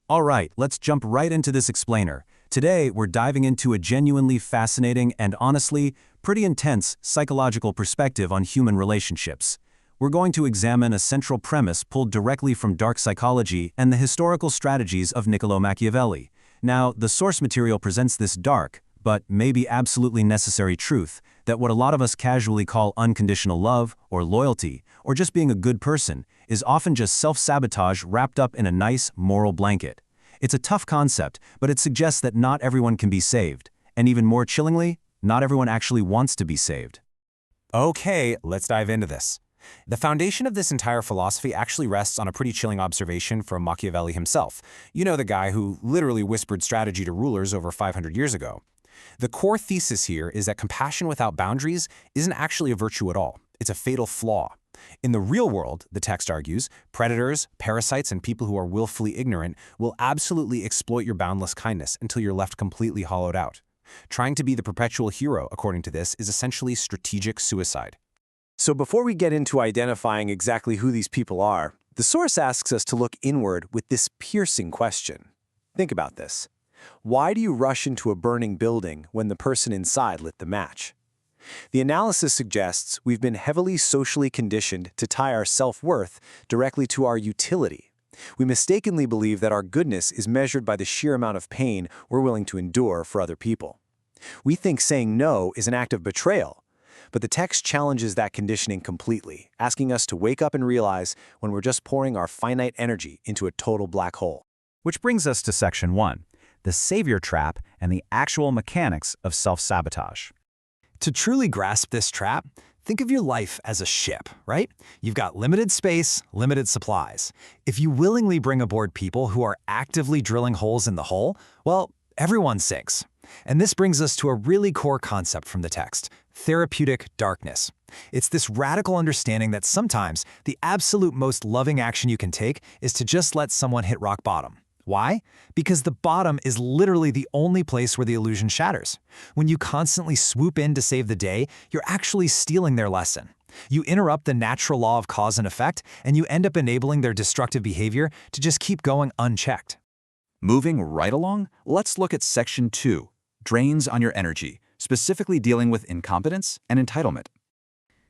All right, let's jump right into this explainer. Today, we're diving into a genuinely fascinating and honestly, pretty intense psychological perspective on human relationships. We're going to examine a central premise pulled directly from dark psychology and the historical strategies of Niccolò Machiavelli. Now, the source material presents this dark, but maybe absolutely necessary truth, that what a lot of us casually call unconditional love, or loyalty, or just being a good person, is often just self-sabotage wrapped up in a nice, moral blanket. It's a tough concept, but it suggests that not everyone can be saved. And even more chillingly, not everyone actually wants to be saved. Okay, let's dive into this. The foundation of this entire philosophy actually rests on a pretty chilling observation from Machiavelli himself. You know, the guy who literally whispered strategy to rulers over 500 years ago. The core thesis here is that compassion without boundaries isn't actually a virtue at all. It's a fatal flaw. In the real world, the text argues, predators, parasites, and people who are willfully ignorant will absolutely exploit your boundless kindness until you're left completely hollowed out. Trying to be the perpetual hero, according to this, is essentially strategic suicide. So before we get into identifying exactly who these people are, the source asks us to look inward with this piercing question. Think about this. Why do you rush into a burning building when the person inside lit the match? The analysis suggests we've been heavily socially conditioned to tie our self-worth directly to our utility. We mistakenly believe that our goodness is measured by the sheer amount of pain we're willing to endure for other people. We think saying no is an act of betrayal, but the text challenges that conditioning completely, asking us to wake up and realize when we're just pouring our finite energy into a total black hole. Which brings us to Section 1, the savior trap and the actual mechanics of self-sabotage. To truly grasp this trap, think of your life as a ship, right? You've got limited space, limited supplies. If you willingly bring aboard people who are actively drilling holes in the hull, well, everyone sinks. And this brings us to a really core concept from the text, therapeutic darkness. It's this radical understanding that sometimes the absolute most loving action you can take is to just let someone hit rock bottom. Why? Because the bottom is literally the only place where the illusion shatters. When you constantly swoop in to save the day, you're actually stealing their lesson. You interrupt the natural law of cause and effect, and you end up enabling their destructive behavior to just keep going unchecked. Moving right along, let's look at Section 2, drains on your energy, specifically dealing with incompetence and entitlement.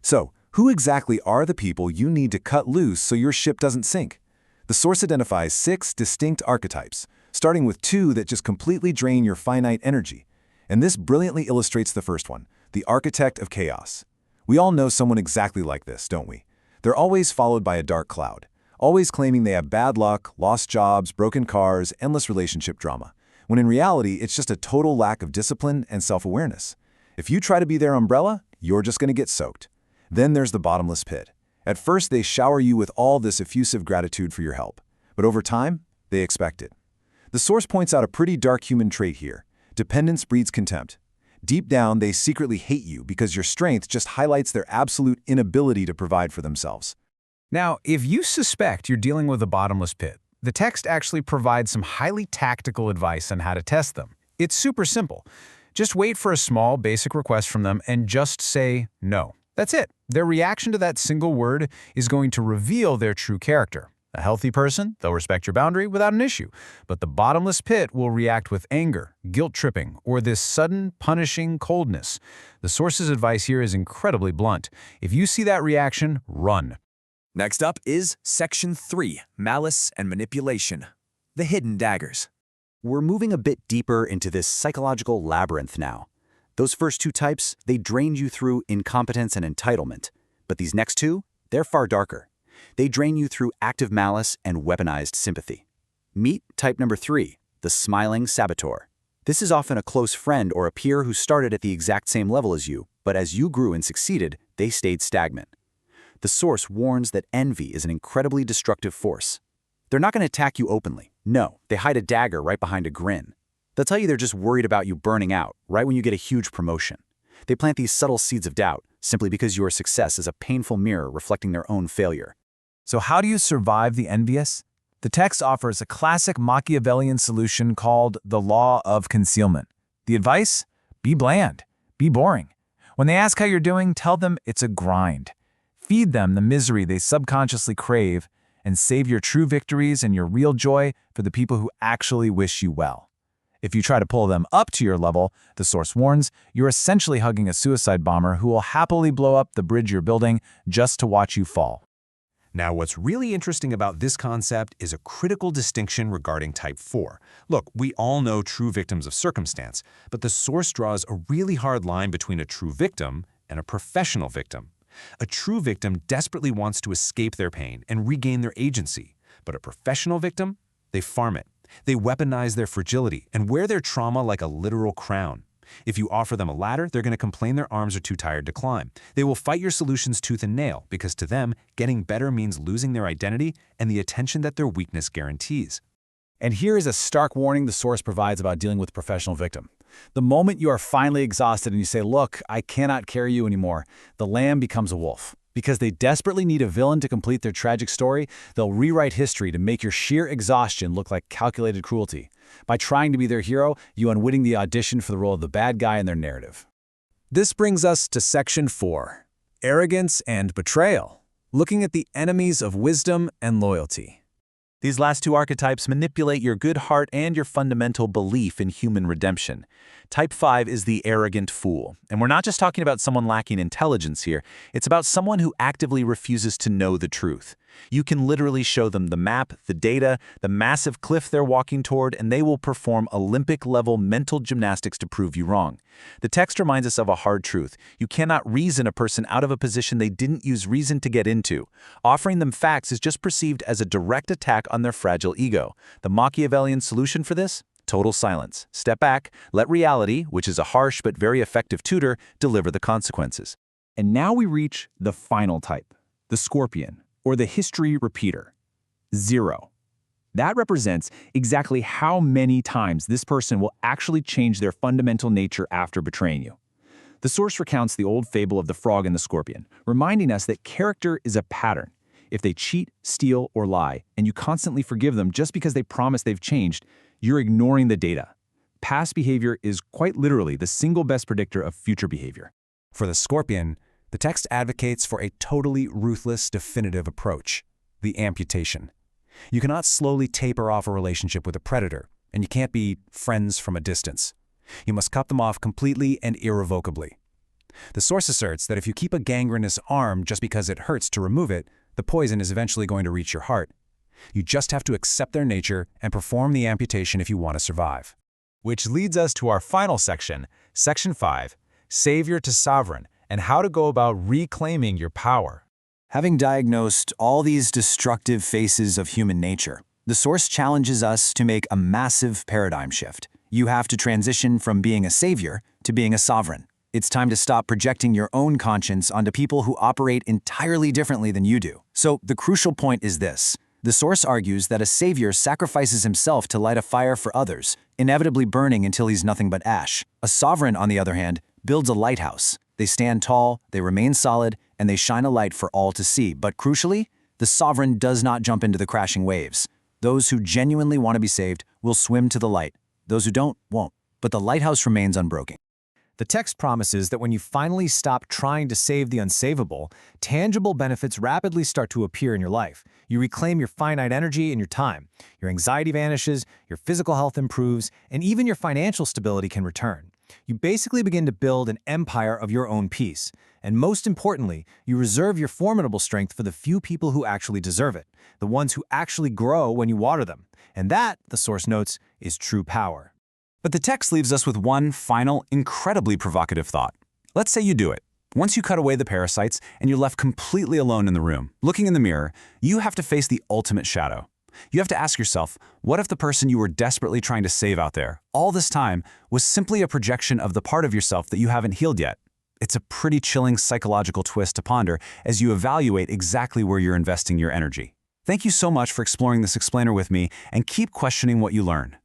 So, who exactly are the people you need to cut loose so your ship doesn't sink? The source identifies 6 distinct archetypes, starting with 2 that just completely drain your finite energy. And this brilliantly illustrates the first one, the architect of chaos. We all know someone exactly like this, don't we? They're always followed by a dark cloud, always claiming they have bad luck, lost jobs, broken cars, endless relationship drama, when in reality it's just a total lack of discipline and self-awareness. If you try to be their umbrella, you're just going to get soaked. Then there's the bottomless pit. At first, they shower you with all this effusive gratitude for your help, but over time, they expect it. The source points out a pretty dark human trait here. Dependence breeds contempt. Deep down, they secretly hate you because your strength just highlights their absolute inability to provide for themselves. Now, if you suspect you're dealing with a bottomless pit, the text actually provides some highly tactical advice on how to test them. It's super simple. Just wait for a small, basic request from them and just say no. That's it. Their reaction to that single word is going to reveal their true character. A healthy person, they'll respect your boundary without an issue. But the bottomless pit will react with anger, guilt-tripping, or this sudden, punishing coldness. The source's advice here is incredibly blunt. If you see that reaction, run. Next up is Section 3, malice and manipulation, the hidden daggers. We're moving a bit deeper into this psychological labyrinth now. Those first 2 types, they drain you through incompetence and entitlement. But these next 2, they're far darker. They drain you through active malice and weaponized sympathy. Meet type number 3, the smiling saboteur. This is often a close friend or a peer who started at the exact same level as you, but as you grew and succeeded, they stayed stagnant. The source warns that envy is an incredibly destructive force. They're not going to attack you openly. No, they hide a dagger right behind a grin. They'll tell you they're just worried about you burning out right when you get a huge promotion. They plant these subtle seeds of doubt simply because your success is a painful mirror reflecting their own failure. So how do you survive the envious? The text offers a classic Machiavellian solution called the law of concealment. The advice? Be bland. Be boring. When they ask how you're doing, tell them it's a grind. Feed them the misery they subconsciously crave, and save your true victories and your real joy for the people who actually wish you well. If you try to pull them up to your level, the source warns, you're essentially hugging a suicide bomber who will happily blow up the bridge you're building just to watch you fall. Now, what's really interesting about this concept is a critical distinction regarding type 4. Look, we all know true victims of circumstance, but the source draws a really hard line between a true victim and a professional victim. A true victim desperately wants to escape their pain and regain their agency, but a professional victim, they farm it. They weaponize their fragility and wear their trauma like a literal crown. If you offer them a ladder, they're going to complain their arms are too tired to climb. They will fight your solutions tooth and nail because to them, getting better means losing their identity and the attention that their weakness guarantees. And here is a stark warning the source provides about dealing with a professional victim. The moment you are finally exhausted and you say, "Look, I cannot carry you anymore," the lamb becomes a wolf. Because they desperately need a villain to complete their tragic story, they'll rewrite history to make your sheer exhaustion look like calculated cruelty. By trying to be their hero, you unwitting the audition for the role of the bad guy in their narrative. This brings us to Section 4, Arrogance and Betrayal, looking at the enemies of wisdom and loyalty. These last two archetypes manipulate your good heart and your fundamental belief in human redemption. Type 5 is the arrogant fool. And we're not just talking about someone lacking intelligence here. It's about someone who actively refuses to know the truth. You can literally show them the map, the data, the massive cliff they're walking toward, and they will perform Olympic-level mental gymnastics to prove you wrong. The text reminds us of a hard truth. You cannot reason a person out of a position they didn't use reason to get into. Offering them facts is just perceived as a direct attack on their fragile ego. The Machiavellian solution for this? Total silence. Step back, let reality, which is a harsh but very effective tutor, deliver the consequences. And now we reach the final type, the Scorpion, or the history repeater. 0. That represents exactly how many times this person will actually change their fundamental nature after betraying you. The source recounts the old fable of the frog and the scorpion, reminding us that character is a pattern. If they cheat, steal, or lie, and you constantly forgive them just because they promise they've changed, you're ignoring the data. Past behavior is quite literally the single best predictor of future behavior. For the Scorpion, the text advocates for a totally ruthless, definitive approach, the amputation. You cannot slowly taper off a relationship with a predator, and you can't be friends from a distance. You must cut them off completely and irrevocably. The source asserts that if you keep a gangrenous arm just because it hurts to remove it, the poison is eventually going to reach your heart. You just have to accept their nature and perform the amputation if you want to survive. Which leads us to our final section, Section 5, Savior to Sovereign, and how to go about reclaiming your power. Having diagnosed all these destructive faces of human nature, the source challenges us to make a massive paradigm shift. You have to transition from being a savior to being a sovereign. It's time to stop projecting your own conscience onto people who operate entirely differently than you do. So the crucial point is this. The source argues that a savior sacrifices himself to light a fire for others, inevitably burning until he's nothing but ash. A sovereign, on the other hand, builds a lighthouse. They stand tall, they remain solid, and they shine a light for all to see. But crucially, the sovereign does not jump into the crashing waves. Those who genuinely want to be saved will swim to the light. Those who don't, won't. But the lighthouse remains unbroken. The text promises that when you finally stop trying to save the unsavable, tangible benefits rapidly start to appear in your life. You reclaim your finite energy and your time. Your anxiety vanishes, your physical health improves, and even your financial stability can return. You basically begin to build an empire of your own peace. And most importantly, you reserve your formidable strength for the few people who actually deserve it, the ones who actually grow when you water them. And that, the source notes, is true power. But the text leaves us with one final, incredibly provocative thought. Let's say you do it. Once you cut away the parasites and you're left completely alone in the room, looking in the mirror, you have to face the ultimate shadow. You have to ask yourself, what if the person you were desperately trying to save out there, all this time, was simply a projection of the part of yourself that you haven't healed yet? It's a pretty chilling psychological twist to ponder as you evaluate exactly where you're investing your energy. Thank you so much for exploring this explainer with me, and keep questioning what you learn.